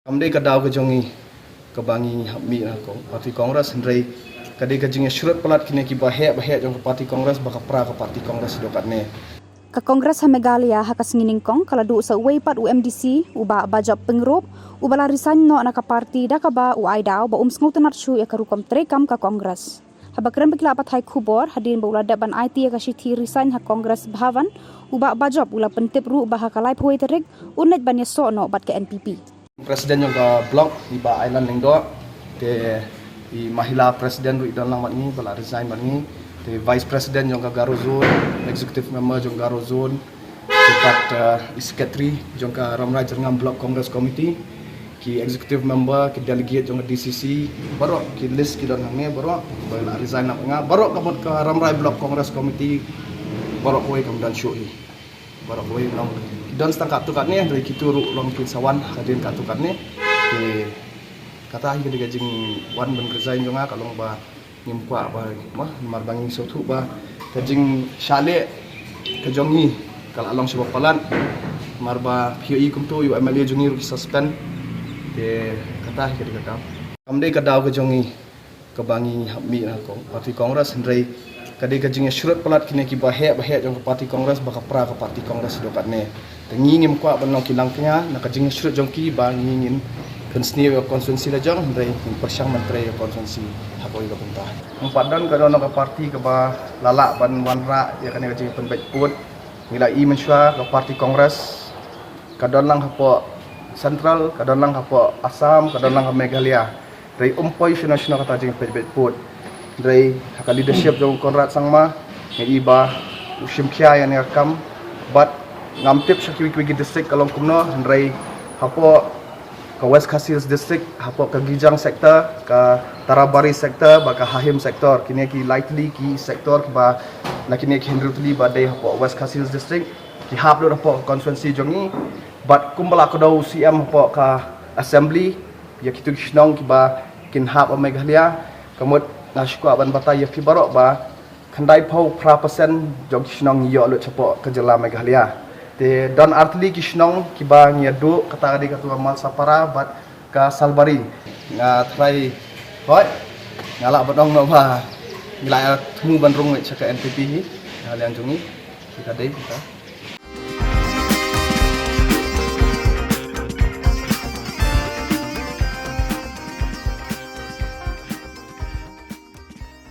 Amdai kadau ke jongi kebangi mi na ko parti kongres hendrai kadai ke jinge surat pelat kini ki bahek jong ke parti kongres baka pra ke parti kongres dokat ne. Ka Kongres Megalia hakas nginingkong kaladu sa uwaypat UMDC uba bajab pengrop ubala resign no na ka parti da ka ba uaidao ba umsngutanat shu ya karukom trekam ka Kongres. Habakran bigla patay kubor hadin ba ula daban IT ya kasiti resign ha Kongres Bhavan uba bajab ula pentip ru ba hakalai phoi terik unet banya so no bat ke NPP. Presiden yang ke blok di ba island lengdo te di mahila presiden ru idon lang ni bala resign ni te vice president yang ke Garo zone executive member jong Garo zone cepat secretary jong ke ramrai jengam blok congress committee ki executive member ki delegate jong DCC baru ki list ki don ni baru bala resign nak nga baru kabut ke ramrai blok congress committee baru koi kam dan show baru koi long dan setang katukat ni dari kita long kin sawan kadin katukat ni ke kata hi ke jing wan ben resign jonga kalong ba nyimkwa ba mah marbangi sotu ba kajing shale ke jongi kal along sebab palan marba POE kumtu yu MLA jongi ru suspend ke kata hi ke kata amdai kadau ke jongi kebangi mi na ko parti kongres hendrai kadai ke jinge surat pelat kini ki bahek jong ke parti kongres baka pra ke parti kongres dokat ne ngingin kwa banong kilang kenya nak jing surat jongki ba ngingin konsni konsensi la jong hendrai persyang menteri konsensi hakoi ka pentah empat dan ka parti ke ba lalak ban wanra ya kan jing penbaik put nilai mensua ke parti kongres kadon lang hapo central kadon lang hapo Assam kadon lang Meghalaya dari umpoi nasional kata jing penbaik put dari hak leadership jong Konrad Sangma ngi iba usim kia yang yakam bat ngamtip syaki wiki district kalong kumno hendrai hapo ke West Khasis district hapo ke Gijang sektor ke Tarabari sektor ba ke Hahim sektor kini ki lightly ki sektor ba nakini ki hendrutli ba dai hapo West Khasis district ki hap do hapo konstituensi jongi bat kumbala ko dau CM hapo ke assembly ya kitu kisnong ki ba kin hap Meghalaya kamut nashku aban batai ya ki barok ba khandai phau pra persen jong kisnong yo lo chapo ke jela Meghalaya te don artli kisnong kiba nyedu kata di ketua mal sapara bat ka salbari nga try hoi ngala bodong no ba ngila temu bandrung cek NPP hi halian jungi kita dei kita